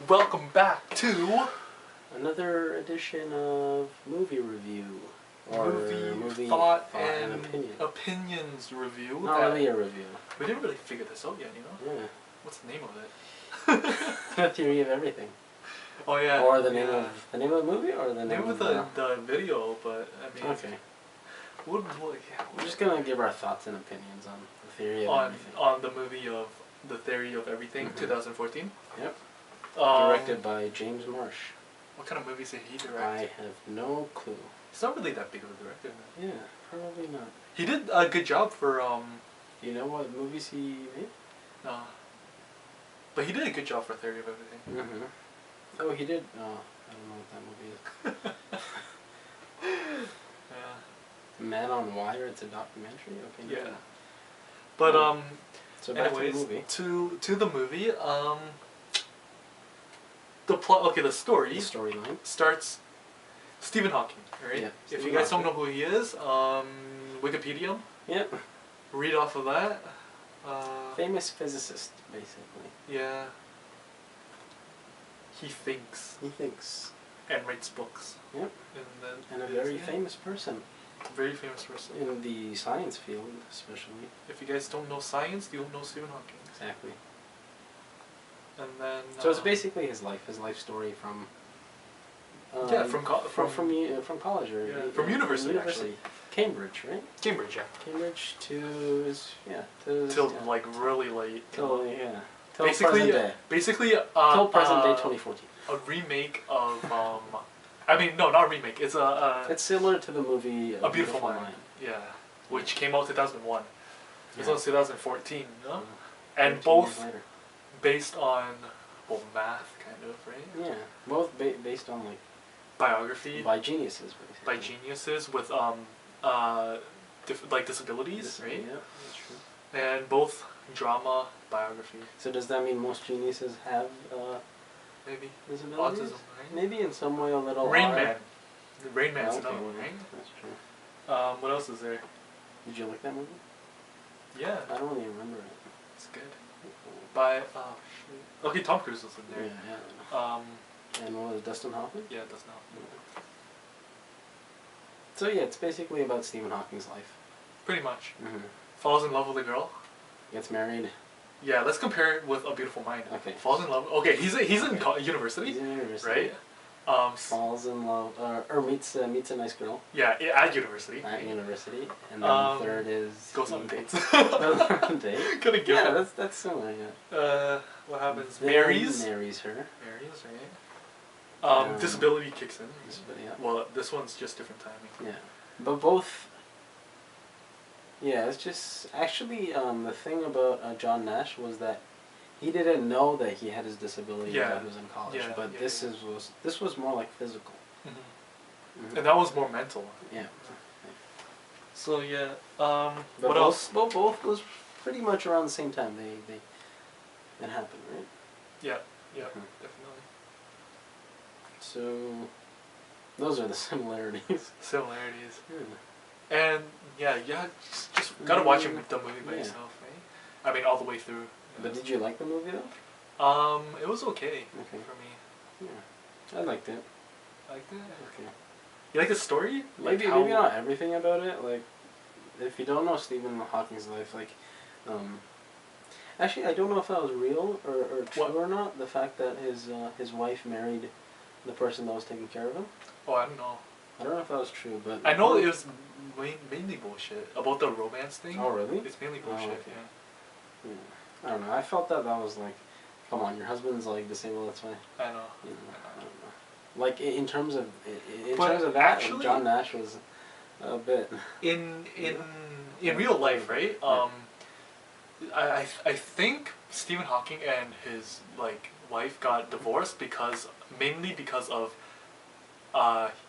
welcome back to another edition of movie review. Or movie thought and and opinions review. Not really a review. We didn't really figure this out yet, you know? Yeah. What's the name of it? The theory of everything. Oh yeah. Or the name of the movie, or the name of the video, but I mean. Okay. We're just gonna give our thoughts and opinions on the theory of everything. On the movie of The Theory of Everything, 2014. Yep. Directed by James Marsh. What kind of movies did he direct? I have no clue. He's not really that big of a director. Yeah, probably not. He did a good job for You know what movies he made? No. But he did a good job for Theory of Everything. Mm-hmm. Oh, he did. Oh, I don't know what that movie is. Yeah. Man on Wire. It's a documentary. Okay. Yeah. But So back anyways, to the movie. To the movie. The plot. Okay, the story. The storyline starts. Stephen Hawking, right? Yeah. If you guys don't know who he is, Wikipedia. Yep. Read off of that. Famous physicist, basically. Yeah. He thinks. He thinks. And writes books. Yep. And a very famous person. Very famous person. In the science field, especially. If you guys don't know science, you don't know Stephen Hawking. Exactly. And then. So it's basically his life story from. Yeah, from college or from university actually. Cambridge, right? Cambridge, yeah. Cambridge to till like really late. Till basically present day. Basically till present day 2014. A remake of I mean no, not a remake. It's it's similar to the movie A Beautiful Mind. Yeah, which came out 2001. It was on 2014, no? And both based on math kind of, right? Yeah, both based on like biography by geniuses, basically. By geniuses with like disabilities, right? Yeah, that's true. And both drama biography. So does that mean most geniuses have maybe disabilities? Autism, right? Maybe in some way a little. Rain Man. The Rain Man's another one, right? That's true. What else is there? Did you like that movie? Yeah. I don't really remember it. It's good. By okay, Tom Cruise was in there. Yeah, yeah. And what was it, Dustin Hoffman? Yeah, Dustin Hoffman. Yeah. So yeah, it's basically about Stephen Hawking's life. Pretty much. Mm-hmm. Falls in love with a girl. Gets married. Yeah, let's compare it with A Beautiful Mind. Okay. Falls in love. Okay, he's in university. He's in university. Right. Falls in love, or meets a nice girl. Yeah, at university. At university, and then the third is goes on dates. Date. Couldn't give yeah, it. that's similar. Yeah. What happens? Then marries her. Marries, right? Disability kicks in. Yeah. Well, this one's just different timing. Yeah, but both. Yeah, it's just actually the thing about John Nash was that he didn't know that he had his disability while he was in college. Yeah, but this was more like physical. Mm-hmm. Mm-hmm. And that was more mental. Yeah. So yeah. What else? Both was pretty much around the same time. It happened, right? Yeah. Yeah. Definitely. So those are the similarities. Similarities. Yeah. And yeah, just gotta watch the movie by yourself, right? I mean, all the way through. But did you like the movie though? It was okay for me. Yeah, I liked it. Liked it? Okay. You like the story? Maybe not everything about it. Like, if you don't know Stephen Hawking's life, like, actually, I don't know if that was real or true or not. The fact that his wife married the person that was taking care of him. Oh, I don't know. I don't know if that was true, but I know it was mainly bullshit about the romance thing. Oh, really? It's mainly bullshit. Okay. Yeah. I don't know. I felt that was like, come on, your husband's like disabled. That's fine. I know. You know, I don't know. Like in terms of that, actually, John Nash was a bit in real life, right? I think Stephen Hawking and his wife got divorced mainly because of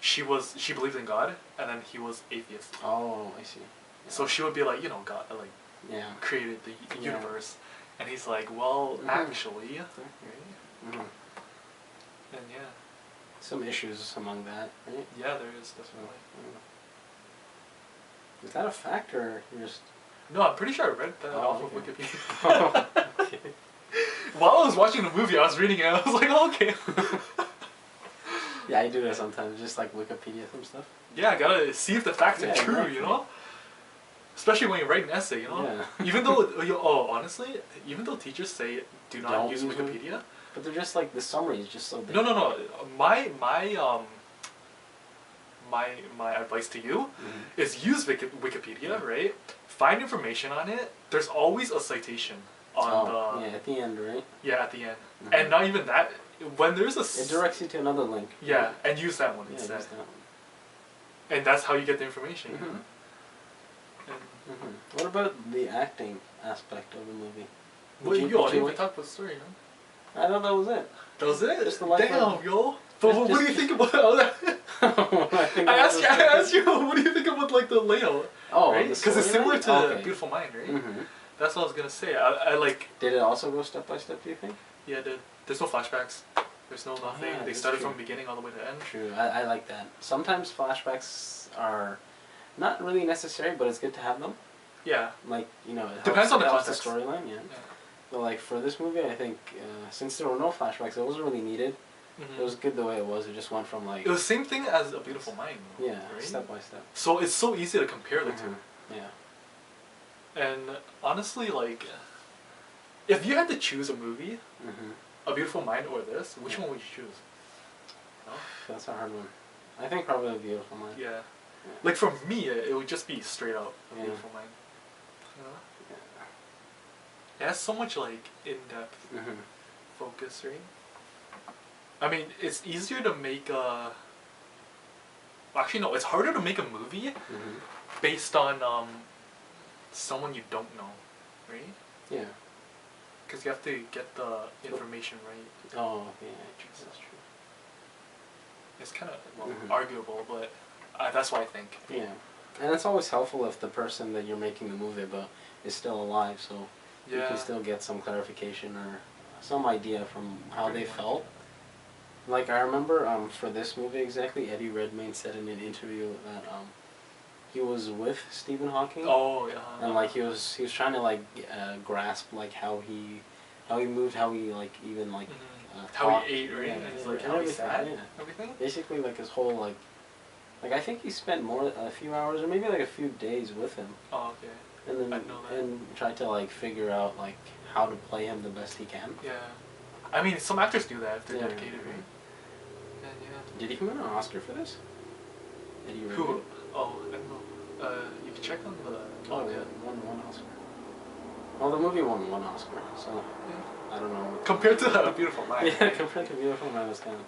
she believed in God and then he was atheist. Oh, I see. Yeah. So she would be like, God created the universe, and he's like, well, actually, right? And yeah. Some issues among that, right? Yeah, there is definitely. Is that a fact or you're just? No, I'm pretty sure I read that off of Wikipedia. Okay. while I was watching the movie, I was reading it. I was like, oh, okay. Yeah, I do that sometimes. Just like Wikipedia some stuff. Yeah, I gotta see if the facts are true. Exactly. You know. Especially when you write an essay, you know. Yeah. Even though, honestly, even though teachers say do not Don't use use Wikipedia. But they're just like the summary is just so big. No. My advice to you is use Wikipedia, right? Find information on it. There's always a citation on at the end, right? Yeah, at the end. And not even that. When there's it directs you to another link. Yeah, and use that one instead. Use that one. And that's how you get the information. You know? What about the acting aspect of the movie? Well, I didn't even talk about the story, man. I thought that was it. That was it? Just the life Damn, yo. But what do you think about all that? I asked you, what do you think about like the layout? Oh, right? Because it's similar to Beautiful Mind, right? Mm-hmm. That's what I was gonna say. I like. Did it also go step by step? Do you think? Yeah, it did. There's no flashbacks. There's no nothing. Yeah, they started from the beginning all the way to the end. True. I like that. Sometimes flashbacks are not really necessary, but it's good to have them. Yeah. Like, you know, it depends on the context. The storyline. Yeah. But like for this movie, I think since there were no flashbacks, it wasn't really needed. It was good the way it was. It just went from like. It was the same thing as A Beautiful Mind. Yeah, right? Step by step. So it's so easy to compare the two. Yeah. And honestly, like, if you had to choose a movie, A Beautiful Mind or this, which one would you choose? No? That's a hard one. I think probably A Beautiful Mind. Yeah. Like for me, it would just be straight up A Beautiful Mind. You know? Yeah. It has so much like in-depth focus, right? I mean, it's easier to make a. Actually, no. It's harder to make a movie based on someone you don't know, right? Yeah. Because you have to get the information right. Oh, yeah, that's true. It's kind of arguable, but that's what I think. Yeah, and it's always helpful if the person that you're making the movie about is still alive, so you can still get some clarification or some idea from how they felt. Like I remember for this movie exactly, Eddie Redmayne said in an interview that he was with Stephen Hawking. Oh yeah. And like he was trying to like grasp like how he moved, how he like even like how he ate, right? Yeah, and like how he sat, everything. Basically, like his whole like I think he spent a few hours or maybe like a few days with him. Oh okay. And then I know that. and tried to like figure out like how to play him the best he can. Yeah, I mean some actors do that if they're dedicated, right? And yeah. Did he win an Oscar for this? Eddie Redmayne? Who? Oh, I don't know. You can check on the. Oh yeah, one Oscar. Well, the movie won one Oscar, so I don't know. Compared to A Beautiful Mind. Yeah, compared to Beautiful Mind, it's kind of.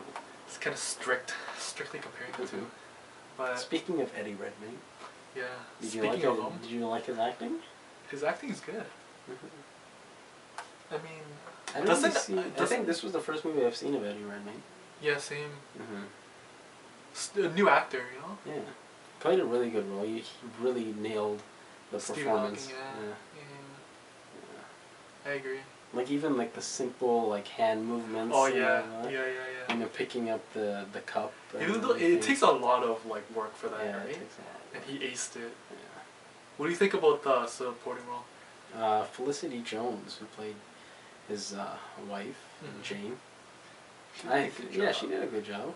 It's kind of strictly comparing the two. But speaking of Eddie Redmayne. Yeah. Did you like his acting? His acting is good. I mean, I think this was the first movie I've seen of Eddie Redmayne. Yeah, same. A new actor, you know. Yeah, played a really good role. He really nailed the performance. Hawking, yeah. I agree. Like even like the simple like hand movements. Oh yeah, yeah. You know, picking up the cup. Even though it takes a lot of like work for that, right? It takes a lot. And he aced it. Yeah. What do you think about the supporting role? Felicity Jones, who played his wife, Jane. She did a good job.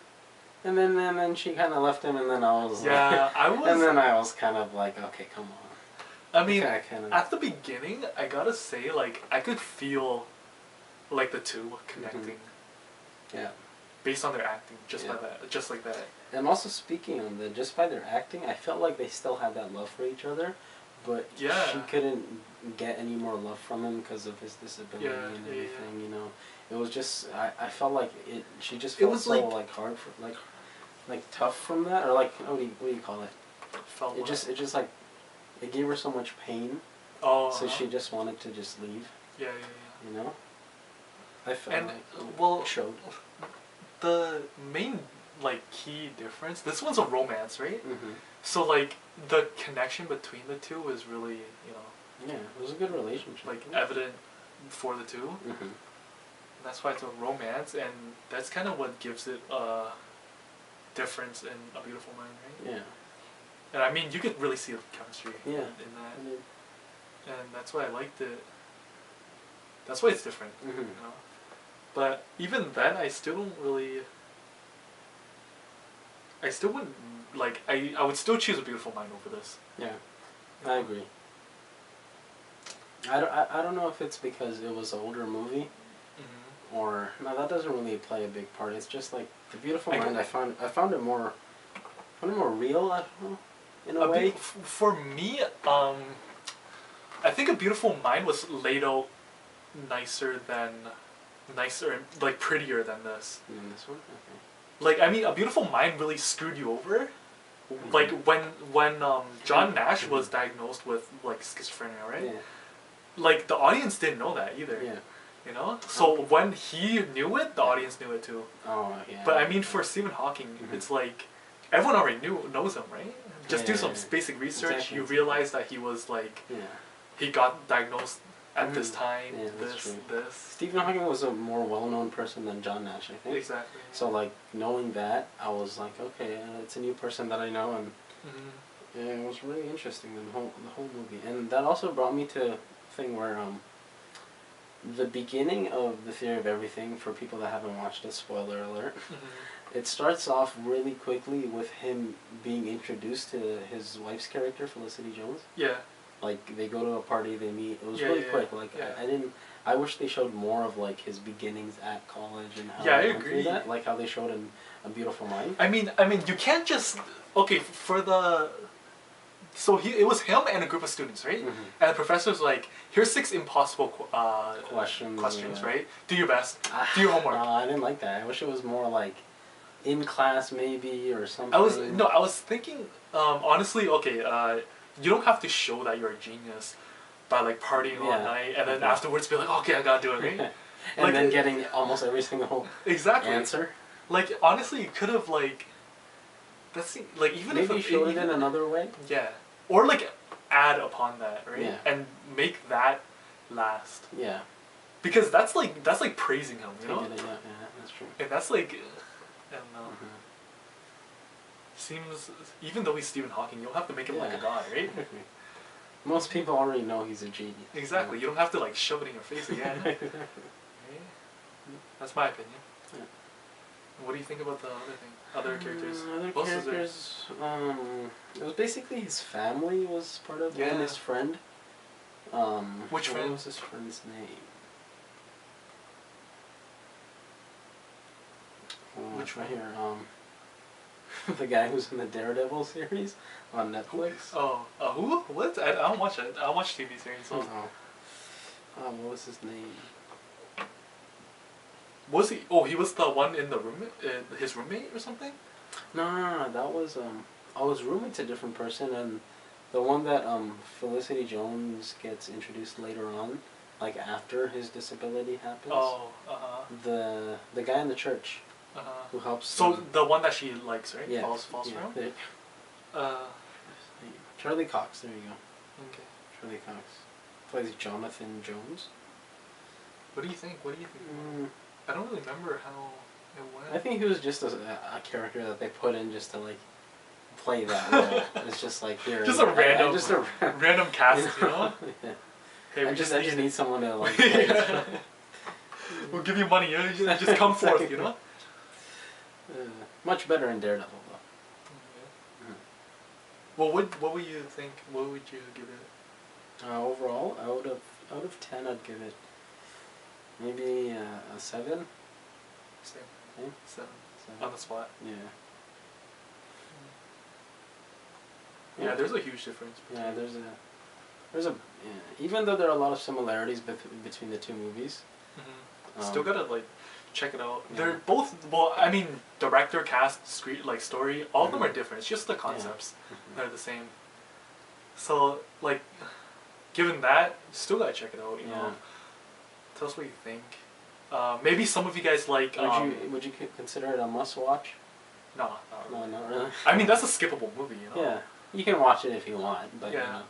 And then she kind of left him, and then I was and then I was kind of like, okay, come on. I mean, at the beginning, I gotta say, like, I could feel, like, the two connecting. Yeah. Based on their acting, just like that. And also speaking on just by their acting, I felt like they still had that love for each other, but she couldn't get any more love from him because of his disability and everything. You know, it was just I felt like she just felt so like hard for like tough from that, or like what do you call it? It just like it gave her so much pain. Oh. So she just wanted to just leave. Yeah. You know. I felt it showed. The main like key difference. This one's a romance, right? So like the connection between the two is really Yeah, it was a good relationship. Like evident for the two. And that's why it's a romance, and that's kind of what gives it a difference in A Beautiful Mind, right? Yeah. And I mean, you could really see the chemistry in that. And that's why I liked it. That's why it's different. Mm-hmm. You know? But even then, I still don't really. I still wouldn't like. I would still choose A Beautiful Mind over this. Yeah, I agree. I don't know if it's because it was an older movie, or no, that doesn't really play a big part. It's just like The Beautiful Mind. I found it more real. I don't know, in a way. For me, I think A Beautiful Mind was laid out nicer, like prettier than this. In this one, okay. Like, I mean, A Beautiful Mind really screwed you over. Like when John Nash was diagnosed with like schizophrenia, right? Yeah. Like the audience didn't know that either. Yeah. You know, so when he knew it, the audience knew it too. Oh yeah. But I mean, for Stephen Hawking, it's like everyone already knows him, right? Just do some basic research. Exactly. You realize that he was like, he got diagnosed at this time. Yeah, this. Stephen Hawking was a more well-known person than John Nash, I think. Exactly. So like knowing that, I was like, okay, it's a new person that I know, and yeah, it was really interesting the whole movie, and that also brought me to a thing where the beginning of The Theory of Everything, for people that haven't watched it, spoiler alert, it starts off really quickly with him being introduced to his wife's character, Felicity Jones. Yeah. Like they go to a party, they meet. It was really quick. Like I didn't. I wish they showed more of like his beginnings at college and how I agree. That, like how they showed in A Beautiful Mind. I mean, you can't just for the. So it was him and a group of students, right? And the professor's like, here's 6 impossible questions, right? Do your best. Do your homework. No, I didn't like that. I wish it was more like in class maybe or something. I was thinking honestly, you don't have to show that you're a genius by like partying all night and then afterwards be like, okay, I gotta do it, right? And like, then getting almost every single answer. Like honestly, you could have like even maybe if showed it in another way. Yeah, or like add upon that, right? Yeah. And make that last. Yeah. Because that's like praising him, you know? Yeah, that's true. And that's like, I don't know. Seems, even though he's Stephen Hawking, you don't have to make him like a god, right? Most people already know he's a genius. Exactly. You don't have to like shove it in your face again. Right? That's my opinion. Yeah. What do you think about the other thing? Other characters? Characters, it was basically his family was part of it, and his friend. Which friend? What was his friend's name? Which right here? The guy who's in the Daredevil series on Netflix. Who? What? I don't watch it. I don't watch TV series. So. What was his name? Was he? Oh, he was the one in the room. His roommate or something? No. That was his roommate's a different person, and the one that Felicity Jones gets introduced later on, like after his disability happens. The guy in the church. Who helps? So the one that she likes, right? Yeah. Falls for him. Charlie Cox. There you go. Okay. Charlie Cox plays Jonathan Jones. What do you think? I don't really remember how it went. I think he was just a character that they put in just to like play that role. It's just like here. Just a random cast, you know. Hey, I just need someone to like. We'll give you money. Just come forth, you know. Much better in Daredevil though. Well, what would you think? What would you give it? Overall, out of 10, I'd give it maybe a 7. Same. Okay? 7. On the spot. Yeah. Yeah, there's a huge difference. There's a even though there are a lot of similarities between the two movies. Still gotta like check it out. Yeah. They're both I mean, director, cast, story. All of them are different. It's just the concepts that are the same. So like, given that, still gotta check it out. You know, tell us what you think. Maybe some of you guys like. Would you consider it a must watch? No, not really. I mean, that's a skippable movie. You know. Yeah, you can watch it if you want, but you know.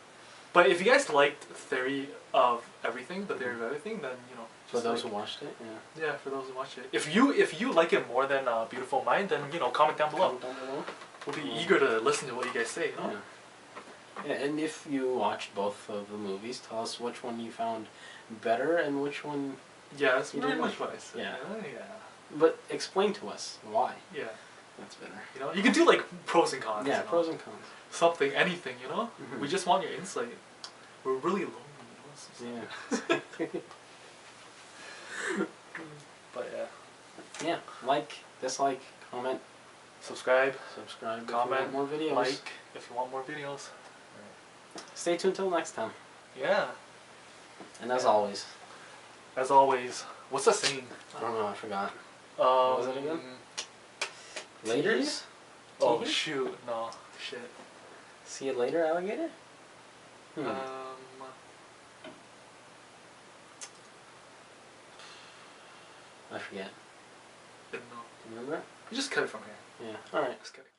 But if you guys liked Theory of Everything, The Theory of Everything, then you know. For those who watched it, yeah. For those who watched it, if you like it more than Beautiful Mind, then comment down below. We'll be eager to listen to what you guys say. You know? Yeah, and if you watched both of the movies, tell us which one you found better and which one. Yeah, that's pretty much what I said. Yeah. Yeah. But explain to us why. Yeah. That's better. You know, you can do like pros and cons. Yeah, you know? pros and cons. Something, anything, you know? Mm-hmm. We just want your insight. We're really lonely, Yeah. But yeah. Yeah, like, dislike, comment, Subscribe, subscribe, comment, if you want more videos. like if you want more videos. Stay tuned till next time. Yeah. And as always. As always, what's the saying? I don't know, I forgot. What was it again? Laters? Oh Tea? shoot, no, shit. See you later, alligator? I forget. No. Remember? You just cut it from here. Yeah. Alright. Just kidding.